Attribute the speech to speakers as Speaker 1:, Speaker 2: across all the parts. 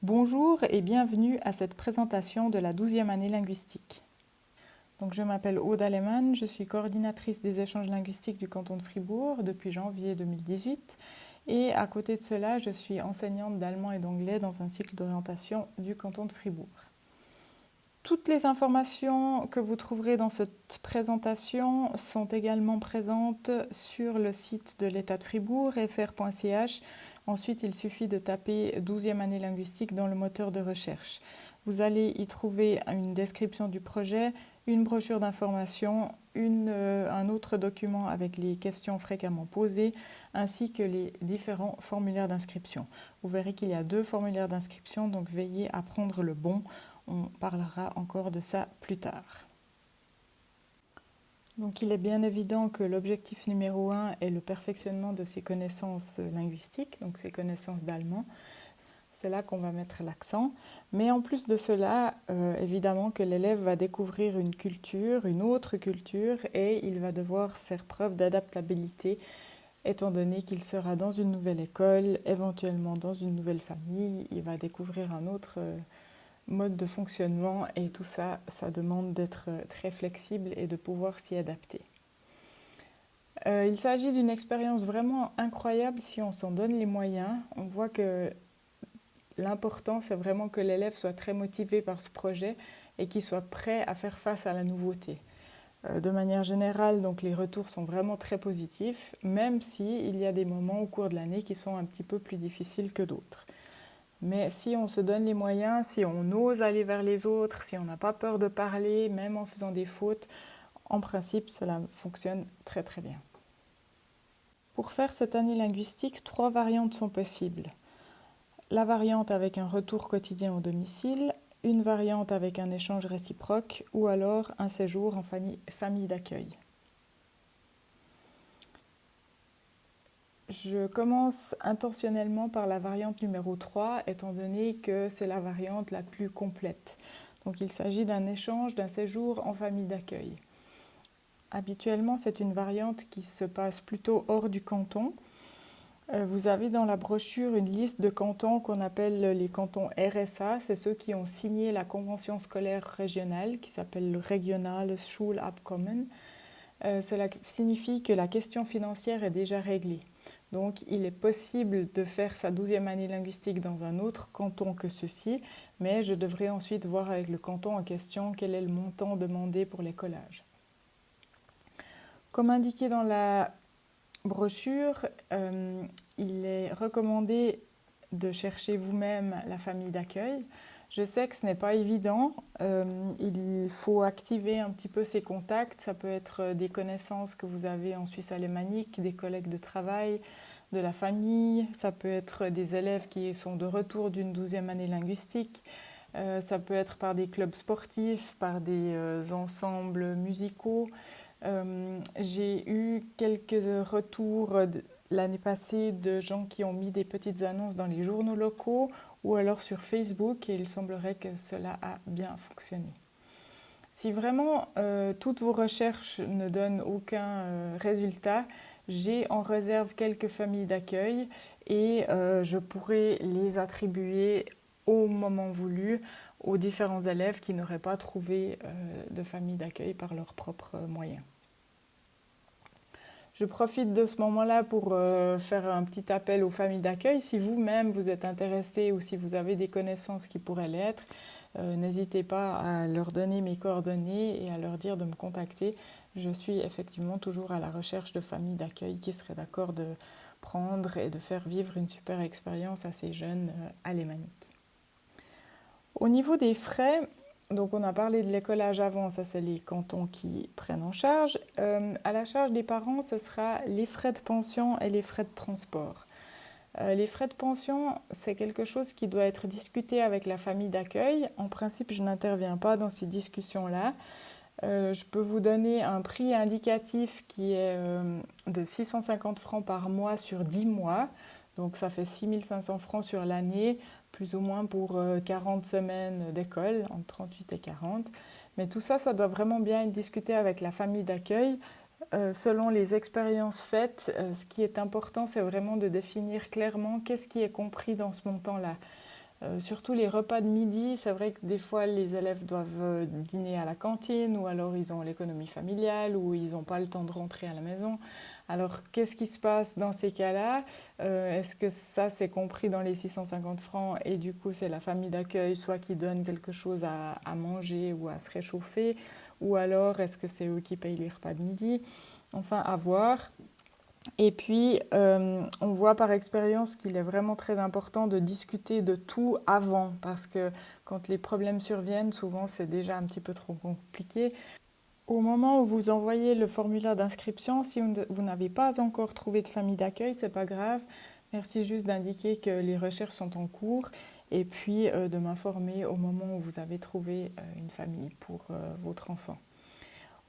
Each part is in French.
Speaker 1: Bonjour et bienvenue à cette présentation de la 12e année linguistique. Donc, je m'appelle Aude Aleman, je suis coordinatrice des échanges linguistiques du canton de Fribourg depuis janvier 2018 et à côté de cela, je suis enseignante d'allemand et d'anglais dans un cycle d'orientation du canton de Fribourg. Toutes les informations que vous trouverez dans cette présentation sont également présentes sur le site de l'État de Fribourg, fr.ch. Ensuite, il suffit de taper 12e année linguistique dans le moteur de recherche. Vous allez y trouver une description du projet, une brochure d'information, un autre document avec les questions fréquemment posées, ainsi que les différents formulaires d'inscription. Vous verrez qu'il y a 2 formulaires d'inscription, donc veillez à prendre le bon. On parlera encore de ça plus tard. Donc il est bien évident que l'objectif numéro 1 est le perfectionnement de ses connaissances linguistiques, donc ses connaissances d'allemand. C'est là qu'on va mettre l'accent. Mais en plus de cela, évidemment que l'élève va découvrir une culture, une autre culture, et il va devoir faire preuve d'adaptabilité, étant donné qu'il sera dans une nouvelle école, éventuellement dans une nouvelle famille. Il va découvrir un autre mode de fonctionnement et tout ça, ça demande d'être très flexible et de pouvoir s'y adapter. Il s'agit d'une expérience vraiment incroyable si on s'en donne les moyens. On voit que l'important, c'est vraiment que l'élève soit très motivé par ce projet et qu'il soit prêt à faire face à la nouveauté. De manière générale, donc, les retours sont vraiment très positifs, même s'il y a des moments au cours de l'année qui sont un petit peu plus difficiles que d'autres. Mais si on se donne les moyens, si on ose aller vers les autres, si on n'a pas peur de parler, même en faisant des fautes, en principe, cela fonctionne très très bien. Pour faire cette année linguistique, 3 variantes sont possibles. La variante avec un retour quotidien au domicile, une variante avec un échange réciproque ou alors un séjour en famille d'accueil. Je commence intentionnellement par la variante numéro 3, étant donné que c'est la variante la plus complète. Donc il s'agit d'un échange, d'un séjour en famille d'accueil. Habituellement, c'est une variante qui se passe plutôt hors du canton. Vous avez dans la brochure une liste de cantons qu'on appelle les cantons RSA. C'est ceux qui ont signé la convention scolaire régionale qui s'appelle le Regionales Schulabkommen. Cela signifie que la question financière est déjà réglée. Donc il est possible de faire sa 12e année linguistique dans un autre canton que ceci, mais je devrais ensuite voir avec le canton en question quel est le montant demandé pour les collages. Comme indiqué dans la brochure, il est recommandé de chercher vous-même la famille d'accueil. Je sais que ce n'est pas évident, il faut activer un petit peu ses contacts, ça peut être des connaissances que vous avez en Suisse alémanique, des collègues de travail, de la famille, ça peut être des élèves qui sont de retour d'une 12e année linguistique, ça peut être par des clubs sportifs, par des ensembles musicaux. J'ai eu quelques retours l'année passée de gens qui ont mis des petites annonces dans les journaux locaux ou alors sur Facebook et il semblerait que cela a bien fonctionné. Si vraiment toutes vos recherches ne donnent aucun résultat, j'ai en réserve quelques familles d'accueil et je pourrai les attribuer au moment voulu aux différents élèves qui n'auraient pas trouvé de famille d'accueil par leurs propres moyens. Je profite de ce moment-là pour faire un petit appel aux familles d'accueil. Si vous-même vous êtes intéressé ou si vous avez des connaissances qui pourraient l'être, n'hésitez pas à leur donner mes coordonnées et à leur dire de me contacter. Je suis effectivement toujours à la recherche de familles d'accueil qui seraient d'accord de prendre et de faire vivre une super expérience à ces jeunes alémaniques. Au niveau des frais, donc on a parlé de l'écolage avant, ça c'est les cantons qui prennent en charge. À la charge des parents, ce sera les frais de pension et les frais de transport. Les frais de pension, c'est quelque chose qui doit être discuté avec la famille d'accueil. En principe, je n'interviens pas dans ces discussions-là. Je peux vous donner un prix indicatif qui est de 650 francs par mois sur 10 mois. Donc ça fait 6 500 francs sur l'année, plus ou moins pour 40 semaines d'école, entre 38 et 40. Mais tout ça, ça doit vraiment bien être discuté avec la famille d'accueil. Selon les expériences faites, ce qui est important, c'est vraiment de définir clairement qu'est-ce qui est compris dans ce montant-là. Surtout les repas de midi, c'est vrai que des fois les élèves doivent dîner à la cantine ou alors ils ont l'économie familiale ou ils n'ont pas le temps de rentrer à la maison. Alors qu'est-ce qui se passe dans ces cas-là? Est-ce que ça c'est compris dans les 650 francs et du coup c'est la famille d'accueil soit qui donne quelque chose à manger ou à se réchauffer ou alors est-ce que c'est eux qui payent les repas de midi? Enfin, à voir. Et puis, on voit par expérience qu'il est vraiment très important de discuter de tout avant, parce que quand les problèmes surviennent, souvent c'est déjà un petit peu trop compliqué. Au moment où vous envoyez le formulaire d'inscription, si vous n'avez pas encore trouvé de famille d'accueil, c'est pas grave. Merci juste d'indiquer que les recherches sont en cours et puis de m'informer au moment où vous avez trouvé une famille pour votre enfant.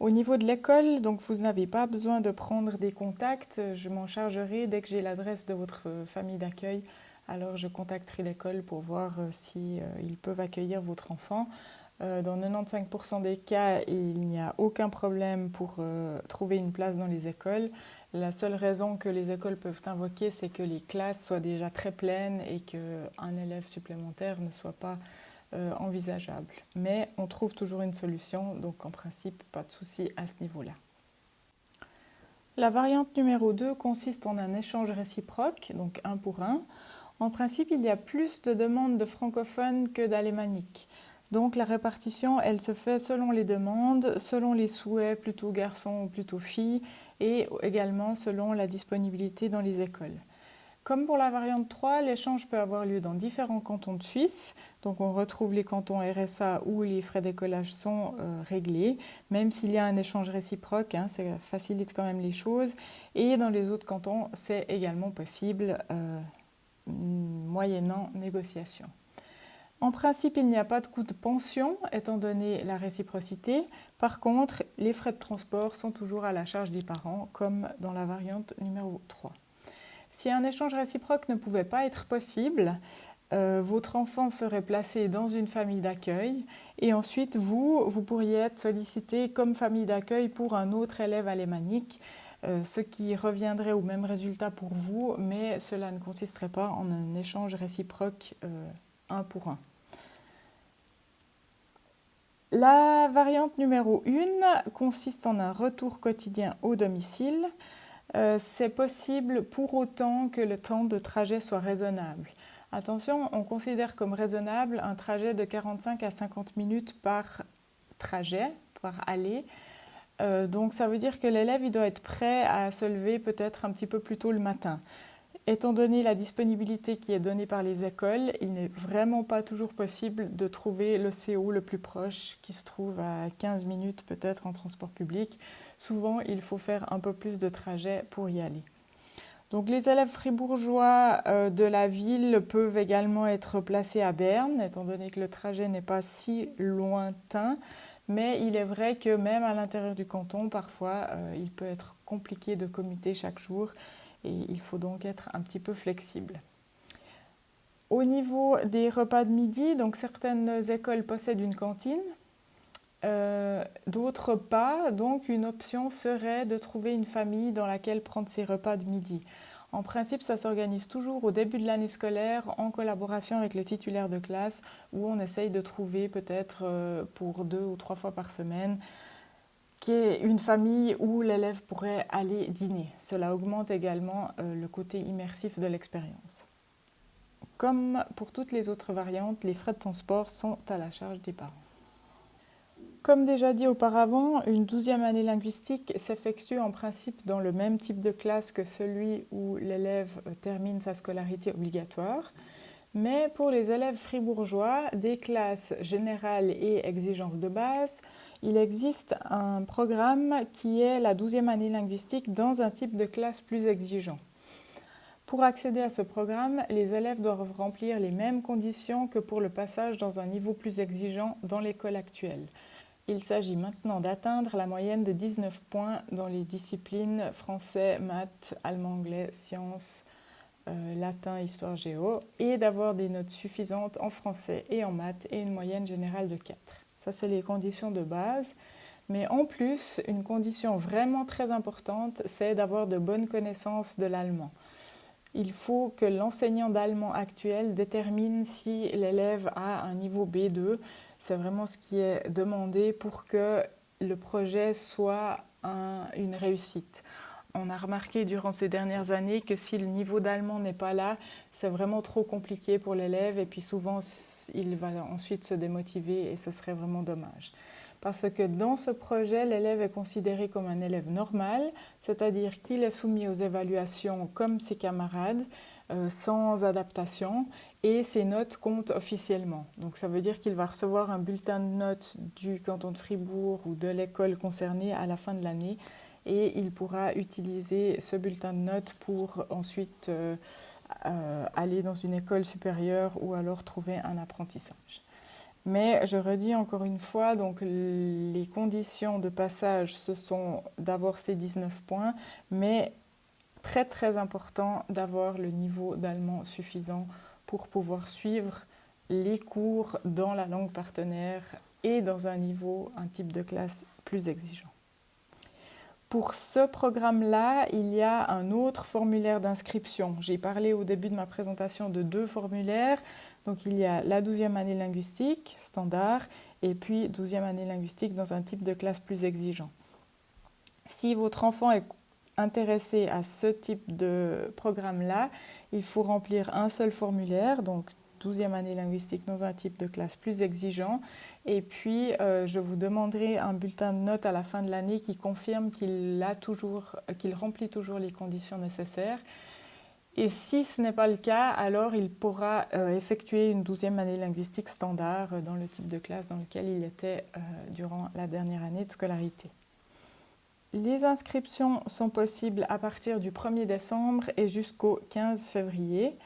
Speaker 1: Au niveau de l'école, donc vous n'avez pas besoin de prendre des contacts. Je m'en chargerai dès que j'ai l'adresse de votre famille d'accueil. Alors je contacterai l'école pour voir si ils peuvent accueillir votre enfant. Dans 95% des cas, il n'y a aucun problème pour trouver une place dans les écoles. La seule raison que les écoles peuvent invoquer, c'est que les classes soient déjà très pleines et qu'un élève supplémentaire ne soit pas envisageable. Mais on trouve toujours une solution, donc en principe, pas de souci à ce niveau-là. La variante numéro 2 consiste en un échange réciproque, donc un pour un. En principe, il y a plus de demandes de francophones que d'alémaniques. Donc la répartition, elle se fait selon les demandes, selon les souhaits, plutôt garçons ou plutôt filles, et également selon la disponibilité dans les écoles. Comme pour la variante 3, l'échange peut avoir lieu dans différents cantons de Suisse. Donc on retrouve les cantons RSA où les frais d'écolage sont réglés, même s'il y a un échange réciproque, hein, ça facilite quand même les choses. Et dans les autres cantons, c'est également possible, moyennant négociation. En principe, il n'y a pas de coût de pension, étant donné la réciprocité. Par contre, les frais de transport sont toujours à la charge des parents, comme dans la variante numéro 3. Si un échange réciproque ne pouvait pas être possible, votre enfant serait placé dans une famille d'accueil et ensuite vous pourriez être sollicité comme famille d'accueil pour un autre élève alémanique, ce qui reviendrait au même résultat pour vous, mais cela ne consisterait pas en un échange réciproque un pour un. La variante numéro 1 consiste en un retour quotidien au domicile. C'est possible pour autant que le temps de trajet soit raisonnable. Attention, on considère comme raisonnable un trajet de 45 à 50 minutes par trajet, par aller. Donc ça veut dire que l'élève il doit être prêt à se lever peut-être un petit peu plus tôt le matin. Étant donné la disponibilité qui est donnée par les écoles, il n'est vraiment pas toujours possible de trouver le CO le plus proche, qui se trouve à 15 minutes peut-être en transport public. Souvent, il faut faire un peu plus de trajet pour y aller. Donc les élèves fribourgeois de la ville peuvent également être placés à Berne, étant donné que le trajet n'est pas si lointain. Mais il est vrai que même à l'intérieur du canton, parfois, il peut être compliqué de commuter chaque jour et il faut donc être un petit peu flexible. Au niveau des repas de midi, donc certaines écoles possèdent une cantine, d'autres pas. Donc une option serait de trouver une famille dans laquelle prendre ses repas de midi. En principe, ça s'organise toujours au début de l'année scolaire en collaboration avec le titulaire de classe où on essaye de trouver peut-être pour 2 ou 3 fois par semaine qui est une famille où l'élève pourrait aller dîner. Cela augmente également le côté immersif de l'expérience. Comme pour toutes les autres variantes, les frais de transport sont à la charge des parents. Comme déjà dit auparavant, une 12e année linguistique s'effectue en principe dans le même type de classe que celui où l'élève termine sa scolarité obligatoire. Mais pour les élèves fribourgeois, des classes générales et exigences de base, il existe un programme qui est la 12e année linguistique dans un type de classe plus exigeant. Pour accéder à ce programme, les élèves doivent remplir les mêmes conditions que pour le passage dans un niveau plus exigeant dans l'école actuelle. Il s'agit maintenant d'atteindre la moyenne de 19 points dans les disciplines français, maths, allemand, anglais, sciences, latin, histoire, géo, et d'avoir des notes suffisantes en français et en maths et une moyenne générale de 4. Ça, c'est les conditions de base. Mais en plus, une condition vraiment très importante, c'est d'avoir de bonnes connaissances de l'allemand. il faut que l'enseignant d'allemand actuel détermine si l'élève a un niveau B2. C'est vraiment ce qui est demandé pour que le projet soit une réussite. On a remarqué durant ces dernières années que si le niveau d'allemand n'est pas là, c'est vraiment trop compliqué pour l'élève et puis souvent il va ensuite se démotiver et ce serait vraiment dommage. Parce que dans ce projet, l'élève est considéré comme un élève normal, c'est-à-dire qu'il est soumis aux évaluations comme ses camarades, sans adaptation, et ses notes comptent officiellement. Donc ça veut dire qu'il va recevoir un bulletin de notes du canton de Fribourg ou de l'école concernée à la fin de l'année, et il pourra utiliser ce bulletin de notes pour ensuite aller dans une école supérieure ou alors trouver un apprentissage. Mais je redis encore une fois, donc les conditions de passage, ce sont d'avoir ces 19 points, mais très très important d'avoir le niveau d'allemand suffisant pour pouvoir suivre les cours dans la langue partenaire et dans un type de classe plus exigeant. Pour ce programme-là, il y a un autre formulaire d'inscription. J'ai parlé au début de ma présentation de 2 formulaires. Donc il y a la 12e année linguistique standard et puis 12e année linguistique dans un type de classe plus exigeant. Si votre enfant est intéressé à ce type de programme-là, il faut remplir un seul formulaire, donc 12e année linguistique dans un type de classe plus exigeant. Et puis, je vous demanderai un bulletin de notes à la fin de l'année qui confirme qu'il remplit toujours les conditions nécessaires. Et si ce n'est pas le cas, alors il pourra effectuer une 12e année linguistique standard dans le type de classe dans lequel il était durant la dernière année de scolarité. Les inscriptions sont possibles à partir du 1er décembre et jusqu'au 15 février.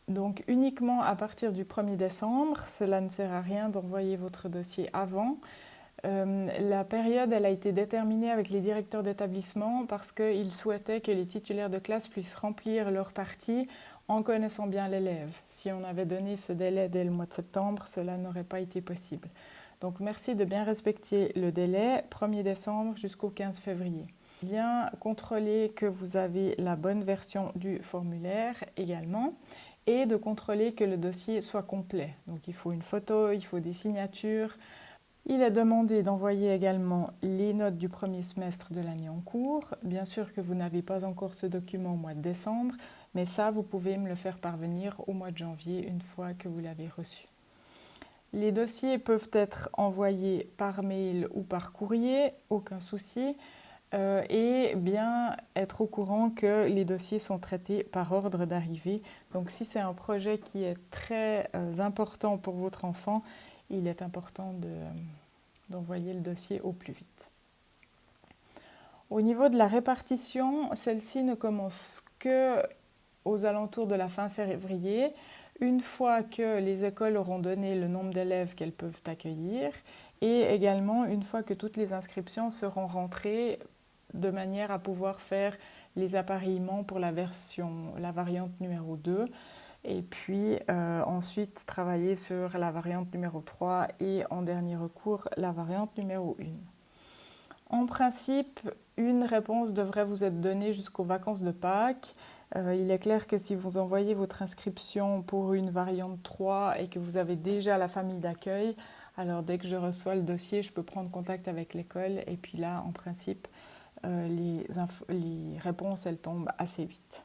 Speaker 1: Donc uniquement à partir du 1er décembre, cela ne sert à rien d'envoyer votre dossier avant. La période elle a été déterminée avec les directeurs d'établissement parce qu'ils souhaitaient que les titulaires de classe puissent remplir leur partie en connaissant bien l'élève. Si on avait donné ce délai dès le mois de septembre, cela n'aurait pas été possible. Donc merci de bien respecter le délai, 1er décembre jusqu'au 15 février. Bien contrôler que vous avez la bonne version du formulaire également et de contrôler que le dossier soit complet. Donc il faut une photo, il faut des signatures. Il est demandé d'envoyer également les notes du premier semestre de l'année en cours. Bien sûr que vous n'avez pas encore ce document au mois de décembre, mais ça, vous pouvez me le faire parvenir au mois de janvier une fois que vous l'avez reçu. Les dossiers peuvent être envoyés par mail ou par courrier, aucun souci. Et bien être au courant que les dossiers sont traités par ordre d'arrivée. Donc si c'est un projet qui est très important pour votre enfant, il est important d'envoyer le dossier au plus vite. Au niveau de la répartition, celle-ci ne commence qu'aux alentours de la fin février, une fois que les écoles auront donné le nombre d'élèves qu'elles peuvent accueillir et également une fois que toutes les inscriptions seront rentrées de manière à pouvoir faire les appareillements pour la variante numéro 2 et puis ensuite travailler sur la variante numéro 3 et en dernier recours la variante numéro 1. En principe, une réponse devrait vous être donnée jusqu'aux vacances de Pâques. Il est clair que si vous envoyez votre inscription pour une variante 3 et que vous avez déjà la famille d'accueil, alors dès que je reçois le dossier, je peux prendre contact avec l'école et puis là, en principe, les réponses, elles tombent assez vite.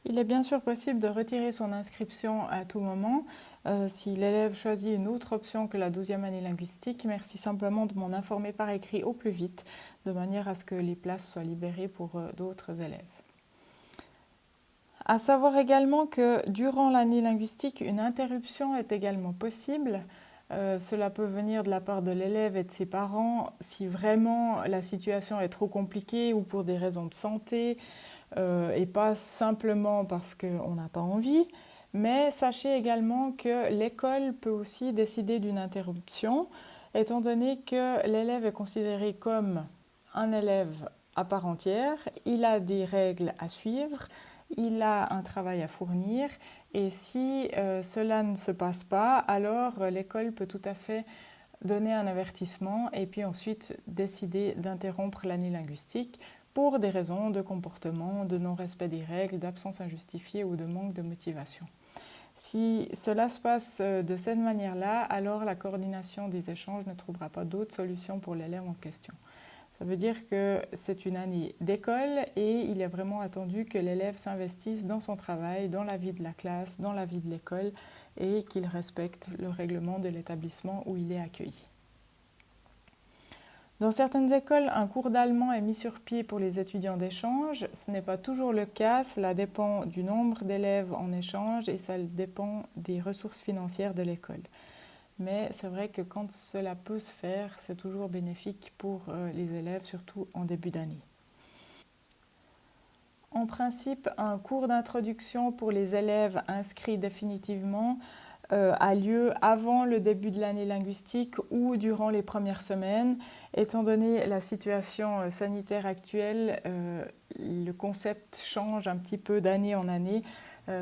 Speaker 1: Il est bien sûr possible de retirer son inscription à tout moment. Si l'élève choisit une autre option que la 12e année linguistique, merci simplement de m'en informer par écrit au plus vite, de manière à ce que les places soient libérées pour d'autres élèves. À savoir également que durant l'année linguistique, une interruption est également possible. Cela peut venir de la part de l'élève et de ses parents si vraiment la situation est trop compliquée ou pour des raisons de santé et pas simplement parce qu'on n'a pas envie. Mais sachez également que l'école peut aussi décider d'une interruption étant donné que l'élève est considéré comme un élève à part entière, il a des règles à suivre, il a un travail à fournir et si cela ne se passe pas, alors l'école peut tout à fait donner un avertissement et puis ensuite décider d'interrompre l'année linguistique pour des raisons de comportement, de non-respect des règles, d'absence injustifiée ou de manque de motivation. Si cela se passe de cette manière-là, alors la coordination des échanges ne trouvera pas d'autre solution pour l'élève en question. Ça veut dire que c'est une année d'école et il est vraiment attendu que l'élève s'investisse dans son travail, dans la vie de la classe, dans la vie de l'école et qu'il respecte le règlement de l'établissement où il est accueilli. Dans certaines écoles, un cours d'allemand est mis sur pied pour les étudiants d'échange. Ce n'est pas toujours le cas, cela dépend du nombre d'élèves en échange et ça dépend des ressources financières de l'école. Mais c'est vrai que quand cela peut se faire, c'est toujours bénéfique pour les élèves, surtout en début d'année. En principe, un cours d'introduction pour les élèves inscrits définitivement a lieu avant le début de l'année linguistique ou durant les premières semaines. Étant donné la situation sanitaire actuelle, le concept change un petit peu d'année en année.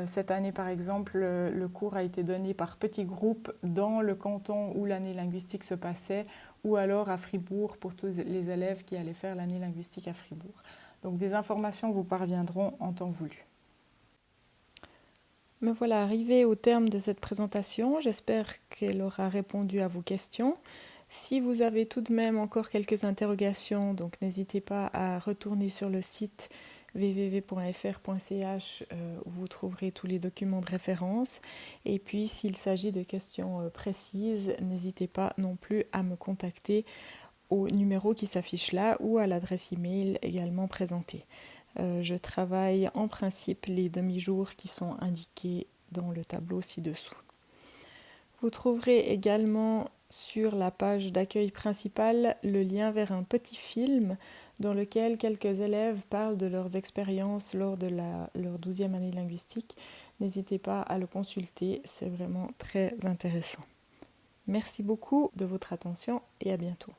Speaker 1: Cette année, par exemple, le cours a été donné par petits groupes dans le canton où l'année linguistique se passait, ou alors à Fribourg pour tous les élèves qui allaient faire l'année linguistique à Fribourg. Donc des informations vous parviendront en temps voulu. Me voilà arrivée au terme de cette présentation. J'espère qu'elle aura répondu à vos questions. Si vous avez tout de même encore quelques interrogations, donc n'hésitez pas à retourner sur le site www.fr.ch où vous trouverez tous les documents de référence. Et puis s'il s'agit de questions précises, n'hésitez pas non plus à me contacter au numéro qui s'affiche là ou à l'adresse email également présentée. Je travaille en principe les demi-jours qui sont indiqués dans le tableau ci-dessous. Vous trouverez également sur la page d'accueil principale le lien vers un petit film dans lequel quelques élèves parlent de leurs expériences lors de leur 12e année linguistique. N'hésitez pas à le consulter, c'est vraiment très intéressant. Merci beaucoup de votre attention et à bientôt.